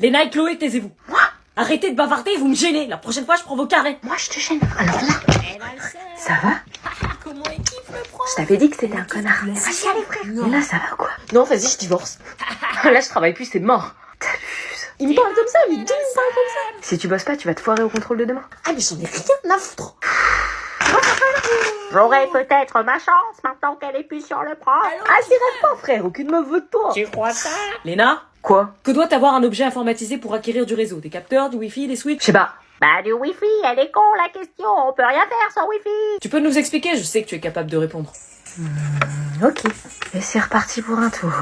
Léna et Chloé, taisez-vous. Moi? Arrêtez de bavarder, vous me gênez. La prochaine fois, je prends vos carrés. Moi, je te gêne. Alors là, ça va? Comment il kiffe le prof? Je t'avais dit que c'était un connard. Vas-y, allez, frère. Mais là, ça va quoi? Non, vas-y, je divorce. Là, je travaille plus, c'est mort. T'abuses. Il me parle comme ça, mais d'où il me parle comme ça? Si tu bosses pas, tu vas te foirer au contrôle de demain. Ah, mais j'en ai rien à foutre. J'aurais peut-être ma chance maintenant qu'elle est plus sur le prof. Ah, j'y rêve pas, frère. Aucune meuf veut de toi. Tu crois ça? Léna? Quoi? Que doit avoir un objet informatisé pour acquérir du réseau? Des capteurs, du wifi, des switches? Je sais pas. Bah, du wifi, elle est con la question. On peut rien faire sans wifi. Tu peux nous expliquer? Je sais que tu es capable de répondre. Ok. Et c'est reparti pour un tour.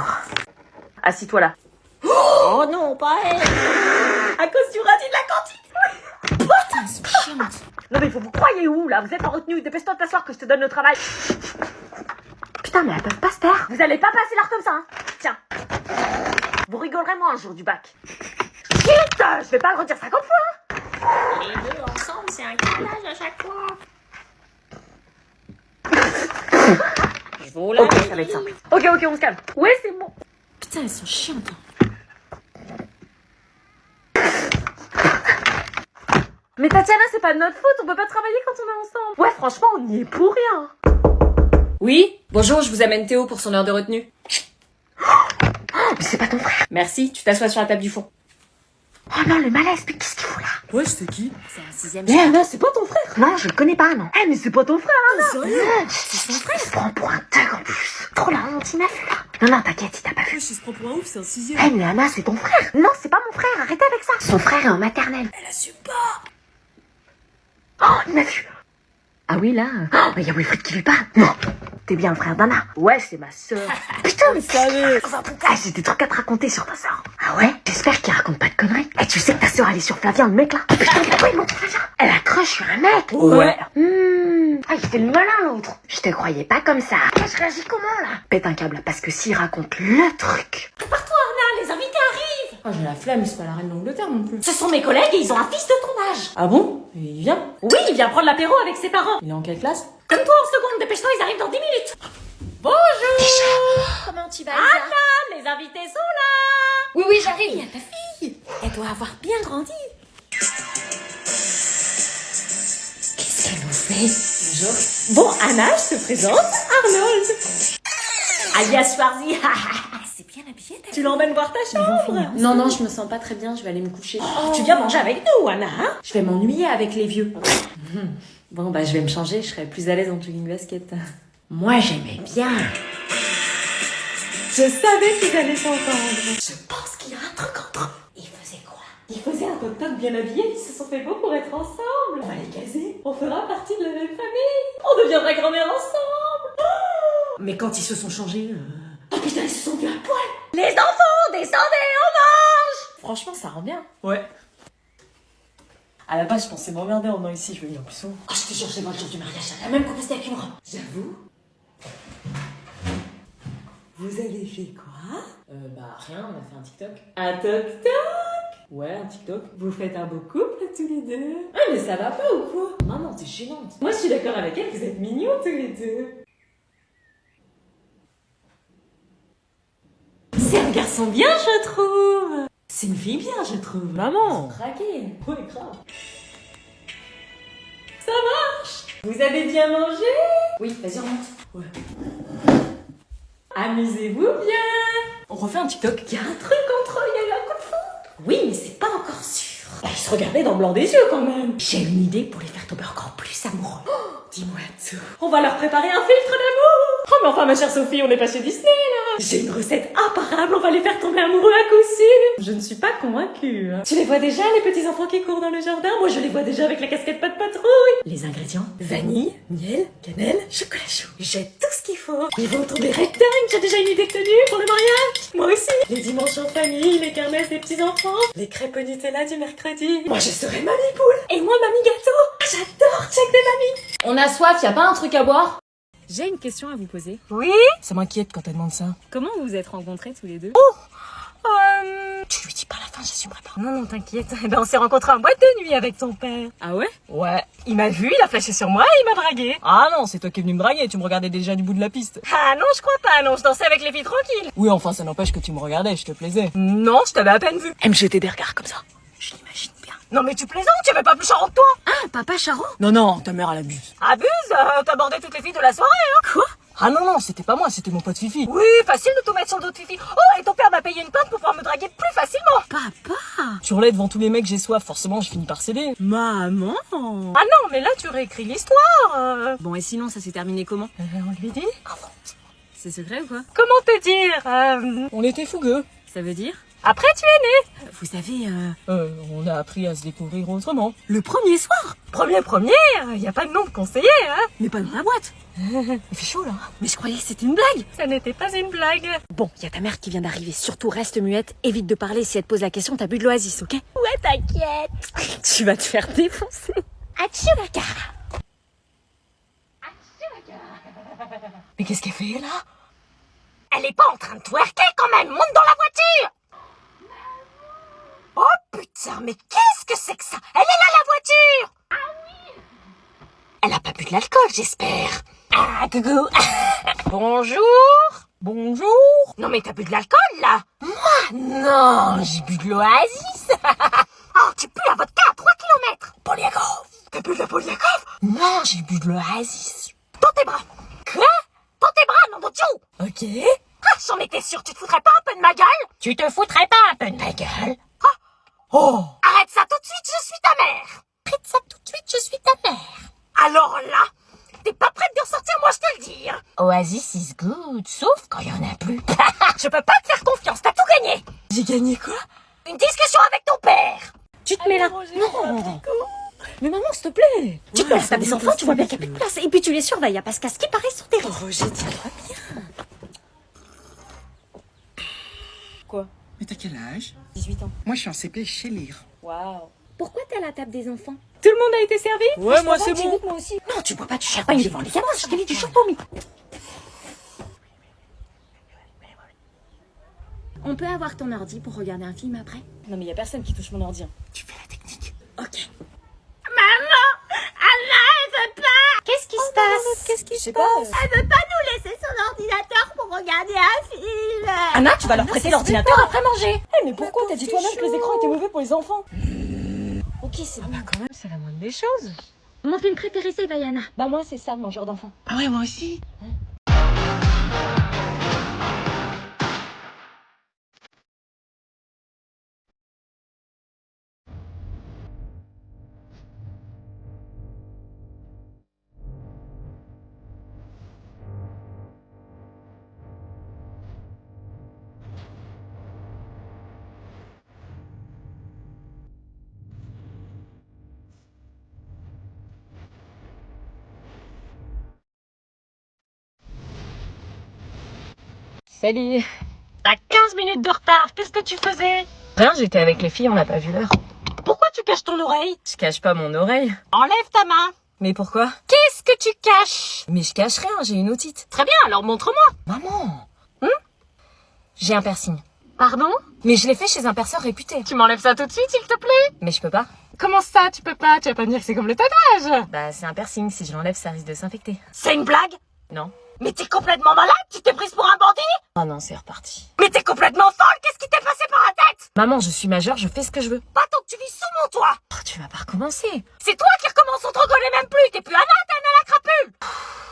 Assis-toi là. Oh non, pas elle. À cause du radis de la cantine. Putain, elles sont chiantes. Non mais vous croyez où là? Vous êtes en retenue. Dépêche-toi de t'asseoir que je te donne le travail. Putain, mais elles peuvent pas se taire. Vous allez pas passer l'heure comme ça, hein. Tiens. Vous rigolerez moi un jour du bac. Chut, je vais pas le redire 50 fois. Les deux ensemble, c'est un carnage à chaque fois. Je vous la Ok, ça va être simple. Ok, on se calme. Ouais, c'est bon. Putain, elles sont chiantes. Mais Tatiana, c'est pas de notre faute, on peut pas travailler quand on est ensemble. Ouais, franchement, on y est pour rien. Oui? Bonjour, je vous amène Théo pour son heure de retenue. Mais c'est pas ton frère. Merci, tu t'assois sur la table du fond. Oh non, le malaise, mais qu'est-ce qu'il fout là? Ouais, c'est qui? C'est un sixième. Mais Anna, c'est pas ton frère. Non, je le connais pas, non. Eh, mais c'est pas ton frère, Anna. Sérieux? C'est son frère. Il se prend pour un thug en plus. Trop la honte, il m'a vu là. Non, t'inquiète, il t'a pas vu. Je se prend pour un ouf, c'est un sixième. Eh, mais Anna, c'est ton frère. Non, c'est pas mon frère, arrêtez avec ça. Son frère est en maternelle. Elle assume pas. Oh, il m'a vu. Ah oui, là. Oh, il y a Wilfried qui lui parle. Non. T'es bien le frère d'Anna. Ouais, c'est ma sœur. Putain, mais savez. Ah, j'ai des trucs à te raconter sur ta sœur. Ah ouais? J'espère qu'il raconte pas de conneries. Eh, tu sais que ta sœur, elle est sur Flavien, le mec là. Putain, pourquoi il montre Flavien? Elle a crush sur un mec. Ouais. Ah, il fait le malin, l'autre. Je te croyais pas comme ça. Je réagis comment, là? Pète un câble, parce que s'il raconte le truc... Prépare-toi, Anna, les invités arrivent. Oh, j'ai la flemme, c'est pas la reine d'Angleterre non plus. Ce sont mes collègues et ils ont un fils de ton âge. Ah bon? Il vient? Oui, il vient prendre l'apéro avec ses parents. Il est en quelle classe? Comme toi en seconde, dépêche-toi, ils arrivent dans 10 minutes. Bonjour. Comment tu vas, Anna, les invités sont là. Oui, j'arrive. Il y a ta fille. Elle doit avoir bien grandi. Qu'est-ce qu'elle nous fait? Bonjour. Bon, Anna, je te présente Arnold. Alias Schwarzy. C'est bien habillé, Tu l'emmènes voir ta chambre? Non, je me sens pas très bien, je vais aller me coucher. Tu viens manger avec nous, Anna, hein? Je vais m'ennuyer avec les vieux. Bon, bah je vais me changer, je serai plus à l'aise en jogging basket. Moi, j'aimais bien. Je savais qu'ils allaient s'entendre. Je pense qu'il y a un truc entre eux. Ils faisaient quoi? Ils faisaient un toc-toc bien habillé, ils se sont fait beau pour être ensemble. On va les caser, on fera partie de la même famille. On deviendra grand-mère ensemble. Oh, mais quand ils se sont changés... Oh putain, ils se sont vus à poil. Les enfants, descendez, on mange. Franchement, ça rend bien. Ouais. À la base, je pensais m'emmerder en venant ici, je vais venir plus souvent. Oh, je te jure, j'ai moi le jour du mariage, elle a même contesté avec une robe. J'avoue. Vous avez fait quoi? Bah rien, on a fait un TikTok. Un TikTok? Ouais, un TikTok. Vous faites un beau couple tous les deux. Ah mais ça va pas ou quoi? Maman, t'es gênante. Moi je suis d'accord avec elle, vous êtes mignons tous les deux. C'est un garçon bien, je trouve. C'est une fille bien, je trouve. Maman. Craqué. Ouais, grave. Ça marche. Vous avez bien mangé? Oui, vas-y, remonte. Ouais. Amusez-vous bien. On refait un TikTok. Il y a un truc entre eux, il y a eu un coup de foudre. Oui, mais c'est pas encore sûr. Bah, ils se regardaient dans le blanc des yeux quand même. J'ai une idée pour les faire tomber encore plus amoureux. Oh, dis-moi tout. On va leur préparer un filtre d'amour. Oh, mais enfin, ma chère Sophie, on n'est pas chez Disney, là. J'ai une recette imparable, on va les faire tomber amoureux à coup sûr. Je ne suis pas convaincue. Tu les vois déjà, les petits enfants qui courent dans le jardin? Moi, je les vois déjà avec la casquette pas de patrouille. Les ingrédients: vanille, miel, cannelle, chocolat chaud. J'ai tout ce qu'il faut. Ils vont tomber rectangles. J'ai déjà une idée de tenue pour le mariage. Moi aussi. Les dimanches en famille, les kermesses des petits enfants, les crêpes au Nutella du mercredi. Moi, je serai mamie poule. Et moi, mamie gâteau. J'adore check des mamies. On a soif, y a pas un truc à boire? J'ai une question à vous poser. Oui? Ça m'inquiète quand elle demande ça. Comment vous vous êtes rencontrés tous les deux? Tu lui dis pas la fin, j'assumerai pas. Non, t'inquiète. Eh ben, on s'est rencontrés en boîte de nuit avec ton père. Ah ouais? Ouais. Il m'a vu, il a flashé sur moi et il m'a dragué. Ah non, c'est toi qui es venu me draguer, tu me regardais déjà du bout de la piste. Ah non, je crois pas, non, je dansais avec les filles tranquilles. Oui, enfin, ça n'empêche que tu me regardais, je te plaisais. Non, je t'avais à peine vu. Elle me jetait des regards comme ça. Je l'imagine bien. Non mais tu plaisantes, tu avais pas plus charron que toi. Ah, papa Charon? Non, ta mère, elle abuse. Abuse, t'abordais toutes les filles de la soirée, hein. Quoi? Ah non, c'était pas moi, c'était mon pote Fifi. Oui, facile de tout mettre sur d'autres filles. Oh, et ton père m'a payé une pinte pour pouvoir me draguer plus facilement. Papa? Tu relais devant tous les mecs, j'ai soif, forcément, je finis par céder. Maman? Ah non, mais là tu réécris l'histoire. Bon, et sinon, ça s'est terminé comment? On lui dit. C'est secret ou quoi? Comment te dire On était fougueux. Ça veut dire? Après tu es né. Vous savez, On a appris à se découvrir autrement. le premier soir? Premier, y a pas de nom de conseiller, hein. Mais pas dans la boîte. Il fait chaud, là. Mais je croyais que c'était une blague. Ça n'était pas une blague. Bon, y a ta mère qui vient d'arriver. Surtout, reste muette. Évite de parler. Si elle te pose la question, t'as bu de l'oasis, ok? Ouais, t'inquiète. Tu vas te faire défoncer. Atchou la cara. Mais qu'est-ce qu'elle fait, là? Elle est pas en train de twerker quand même. Monte dans la voiture. Oh putain, mais qu'est-ce que c'est que ça? Elle est là, la voiture. Ah oui. Elle a pas bu de l'alcool, j'espère. Ah, coucou. Bonjour. Non mais t'as bu de l'alcool, là? Moi? Non, j'ai bu de l'oasis. Oh, tu pues la vodka à 3 kilomètres. Poliakov. T'as bu de la Poliakov? Non, j'ai bu de l'oasis. Dans tes bras. Quoi? Dans tes bras, nom de Dieu. Ok. Ah, j'en étais sûre, tu te foutrais pas un peu de ma gueule? Tu te foutrais pas un peu de ma gueule? Oh. Arrête ça tout de suite, je suis ta mère. Arrête ça tout de suite, je suis ta mère. Alors là, t'es pas prête de ressortir, moi je te le dis. Oasis is good, sauf quand il y en a plus. Je peux pas te faire confiance, t'as tout gagné. J'ai gagné quoi? Une discussion avec ton père. Tu te mets là. Non. Mais maman, s'il te plaît. Tu te mets là, t'as des enfants, tu vois bien qu'il n'y a plus de place. Et puis tu les surveilles, parce qu'à ce qui paraît, sur tes risques. Roger, tiens-toi bien. Quoi? Mais t'as quel âge? 18 ans. Moi, je suis en CP chez Lire. Waouh. Pourquoi t'es à la table des enfants? Tout le monde a été servi? Ouais, moi c'est bon. Moi aussi. Non, tu bois pas du champagne devant les gamins, je t'ai mis du champagne. On peut avoir ton ordi pour regarder un film après? Non, mais y a personne qui touche mon ordi. Hein. Tu fais la technique. Ok. Maman, Anna, elle veut pas. Qu'est-ce qui se passe? Qu'est-ce qui se passe? Elle veut pas nous laisser son ordinateur pour regarder un film. Anna, tu vas leur prêter l'ordinateur après manger. Eh, mais pourquoi? T'as dit toi-même que les écrans étaient mauvais pour les enfants. Ok, c'est bon. Quand même, c'est la moindre des choses. Mon film préféré, c'est Vaiana. Bah, moi, c'est ça, mangeur d'enfants. Ah ouais, moi aussi. Salut. T'as 15 minutes de retard, qu'est-ce que tu faisais? Rien, j'étais avec les filles, on n'a pas vu l'heure. Pourquoi tu caches ton oreille? Je cache pas mon oreille. Enlève ta main. Mais pourquoi? Qu'est-ce que tu caches? Mais je cache rien, j'ai une otite. Très bien, alors montre-moi. Maman. J'ai un piercing. Pardon? Mais je l'ai fait chez un perceur réputé. Tu m'enlèves ça tout de suite, s'il te plaît? Mais je peux pas. Comment ça, tu peux pas? Tu vas pas me dire que c'est comme le tatouage? Bah, c'est un piercing, si je l'enlève, ça risque de s'infecter. C'est une blague? Non. Mais t'es complètement malade? Tu t'es prise pour un bandit? Oh non, c'est reparti. Mais t'es complètement folle? Qu'est-ce qui t'est passé par la tête? Maman, je suis majeure, je fais ce que je veux. Pas tant que tu vis sous mon toit. Oh, tu vas pas recommencer. C'est toi qui recommence, on te reconnaît même plus. T'es plus Anna, t'es Anna la crapule.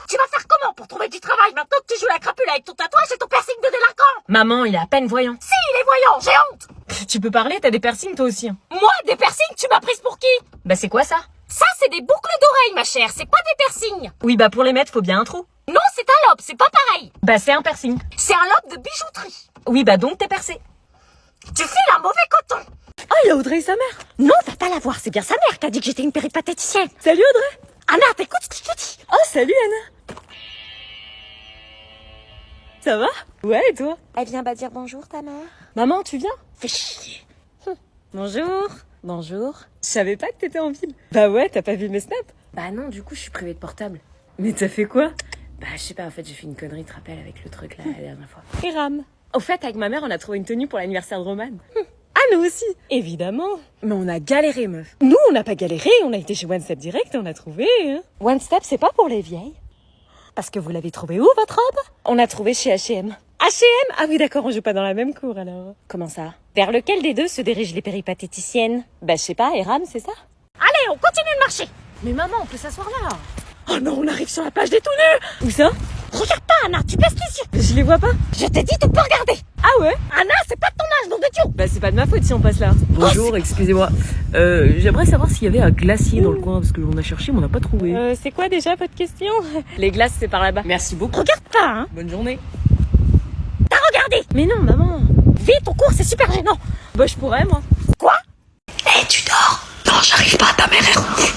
Tu vas faire comment pour trouver du travail maintenant que tu joues la crapule avec ton tatouage et ton piercing de délinquant? Maman, il est à peine voyant. Si, il est voyant, j'ai honte. Tu peux parler, t'as des piercings toi aussi. Hein. Moi, des piercings, tu m'as prise pour qui? Bah, c'est quoi ça? Ça, c'est des boucles d'oreilles, ma chère, c'est pas des piercings. Oui, bah, pour les mettre, faut bien un trou. Non, c'est un lobe, c'est pas pareil. Bah, c'est un piercing. C'est un lobe de bijouterie. Oui, bah, donc t'es percé. Tu files un mauvais coton. Ah, il y a Audrey et sa mère. Non, va pas la voir, c'est bien sa mère qui a dit que j'étais une péripatéticienne. Salut Audrey. Anna, t'écoutes ce que je te dis? Oh, salut Anna. Ça va? Ouais, et toi? Elle vient pas dire bonjour, ta mère? Maman, tu viens? Fais chier. Bonjour. Bonjour. Je savais pas que t'étais en ville. Bah ouais, t'as pas vu mes snaps? Bah non, du coup, je suis privée de portable. Mais t'as fait quoi? Bah, je sais pas, en fait, j'ai fait une connerie, tu te rappelles, avec le truc là, la dernière fois. Et rame. Au fait, avec ma mère, on a trouvé une tenue pour l'anniversaire de Roman. Ah, nous aussi. Évidemment. Mais on a galéré, meuf. Nous, on n'a pas galéré. On a été chez One Step Direct et on a trouvé. Hein. One Step, c'est pas pour les vieilles. Parce que vous l'avez trouvé où, votre robe? On a trouvé chez H&M. H&M? Ah oui, d'accord, on joue pas dans la même cour, alors. Comment ça? Vers lequel des deux se dirigent les péripatéticiennes? Bah, je sais pas, Eram, c'est ça? Allez, on continue de marcher. Mais maman, on peut s'asseoir là. Oh non, on arrive sur la plage des tout nus. Où ça? Regarde pas, Anna, tu baisses les yeux. Je les vois pas. Je t'ai dit de pas regarder. Ah ouais? Anna, c'est pas de ton âge, nom de Dieu. Bah, c'est pas de ma faute si on passe là. Bonjour, excusez-moi. J'aimerais savoir s'il y avait un glacier dans le coin, parce qu'on a cherché, mais on n'a pas trouvé. C'est quoi déjà votre question? Les glaces, c'est par là-bas. Merci beaucoup. Regarde pas, hein. Bonne journée. T'as regardé. Mais non, maman. Vite, ton cours, c'est super gênant. Bah, je pourrais, moi. Quoi? Tu dors? Non, j'arrive pas, ta mère est ronfle.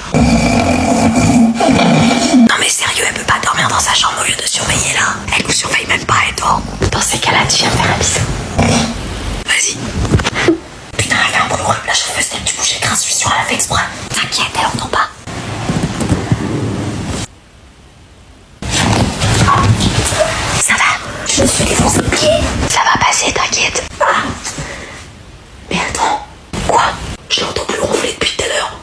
Non mais sérieux, elle peut pas dormir dans sa chambre au lieu de surveiller là. Elle nous surveille même pas, elle dort. Dans ces cas-là, tu viens me faire un bisou. Vas-y. Putain, elle fait un bruit horrible, la chauffeuse telle du bouger grâce, je suis sûre, elle a fait exprès. T'inquiète, elle entend pas. Ça va, je me suis défoncé le pied. Ça va passer, t'inquiète. Ah. Mais attends, quoi? Je l'entends plus ronfler depuis tout à l'heure.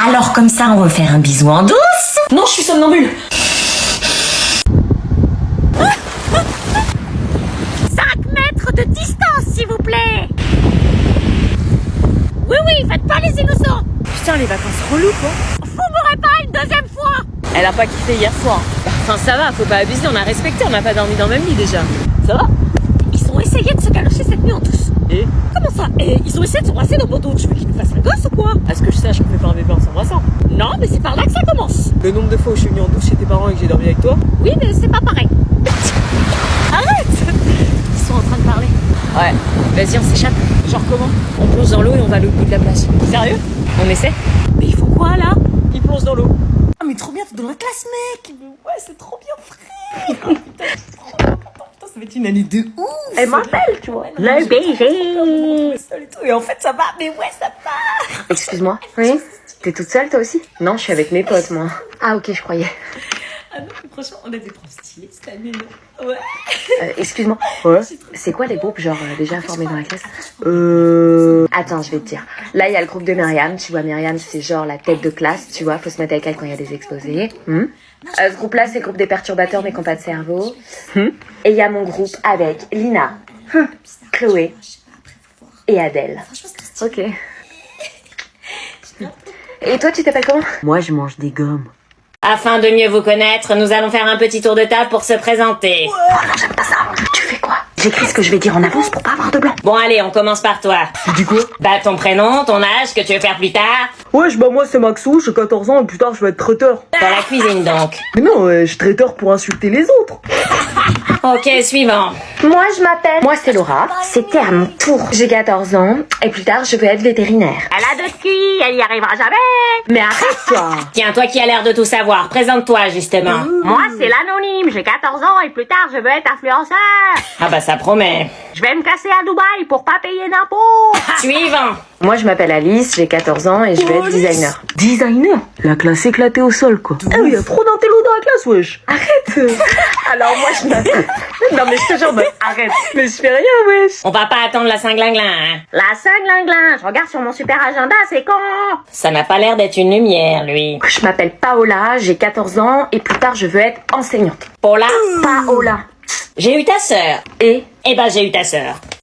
Alors, comme ça, on va faire un bisou en douce? Non, je suis somnambule. 5 mètres de distance, s'il vous plaît. Oui, faites pas les innocents. Putain, les vacances relou, quoi. Vous m'aurez pas une deuxième fois. Elle a pas kiffé hier soir. Enfin, ça va, faut pas abuser, on a respecté, on n'a pas dormi dans le même lit déjà. Ça va? Ils ont essayé de se galocher cette nuit en douce. Et? Comment ça? Et ils ont essayé de s'embrasser dans mon dos. Tu veux qu'ils nous fassent un gosse ou quoi? À ce que je sache, on fait pas un bébé en s'embrassant. Non, mais c'est par là que ça commence. Le nombre de fois où je suis venu en douche chez tes parents et que j'ai dormi avec toi? Oui, mais c'est pas pareil. Arrête! Ils sont en train de parler. Ouais, vas-y, on s'échappe. Genre comment? On plonge dans l'eau et on va à l'autre bout de la plage. Sérieux? On essaie? Mais ils font quoi là? Il plonge dans l'eau. Ah mais trop bien, t'es dans la classe mec. Ouais, c'est trop bien, frère. Oh, putain, je suis trop content. Putain, ça va être une année de ouf. Elle m'appelle, tu vois. Non, mais Le j'ai baiser. seule et tout. Et en fait, ça va. Mais ouais, ça va. Excuse-moi. Oui? T'es toute seule toi aussi? Non, je suis avec mes potes moi. Ah ok, je croyais. Ah non, mais franchement, on a des profs stylés cette année, non? Ouais. Excuse-moi. Ouais? C'est quoi les groupes genre déjà formés dans la classe? Attends, je vais te dire. Là, il y a le groupe de Myriam. Tu vois, Myriam, c'est genre la tête de classe, tu vois. Faut se mettre avec elle quand il y a des exposés. Ce groupe-là, c'est le groupe des perturbateurs mais qui n'ont pas de cerveau. Et il y a mon groupe avec Lina, Chloé et Adèle. Ok. Et toi, tu t'appelles comment? Moi, je mange des gommes. Afin de mieux vous connaître, nous allons faire un petit tour de table pour se présenter. Oh non, j'aime pas ça. Tu fais quoi? J'écris ce que je vais dire en avance pour pas avoir de blanc. Bon, allez, on commence par toi. Tu dis quoi? Bah, ton prénom, ton âge, que tu veux faire plus tard. Ouais, bah moi c'est Maxou, j'ai 14 ans et plus tard je vais être traiteur. Dans la cuisine, donc. Mais non, je suis traiteur pour insulter les autres. Ok, suivant. Moi, je m'appelle... Moi, c'est Laura. C'était à mon tour. J'ai 14 ans et plus tard, je veux être vétérinaire. Elle a de ski, elle y arrivera jamais. Mais arrête-toi. Tiens, toi qui as l'air de tout savoir, présente-toi, justement. Moi, c'est l'anonyme. J'ai 14 ans et plus tard, je veux être influenceur. Ah bah, ça promet. Je vais me casser à Dubaï pour pas payer d'impôts. Suivant. Moi, je m'appelle Alice, j'ai 14 ans et je veux être designer. Designer? La classe éclatée au sol, quoi. Ah oui, y a trop d'intello dans la classe, wesh. Arrête. Alors moi, je m'appelle... Non, mais je te jure, mais arrête. Mais je fais rien, wesh. On va pas attendre la Saint-Glinglin, hein. La Saint-Glinglin, je regarde sur mon super agenda, c'est quand? Ça n'a pas l'air d'être une lumière, lui. Je m'appelle Paola, j'ai 14 ans et plus tard, je veux être enseignante. Paula, Paola. j'ai eu ta sœur. Et... Eh ben, j'ai eu ta sœur.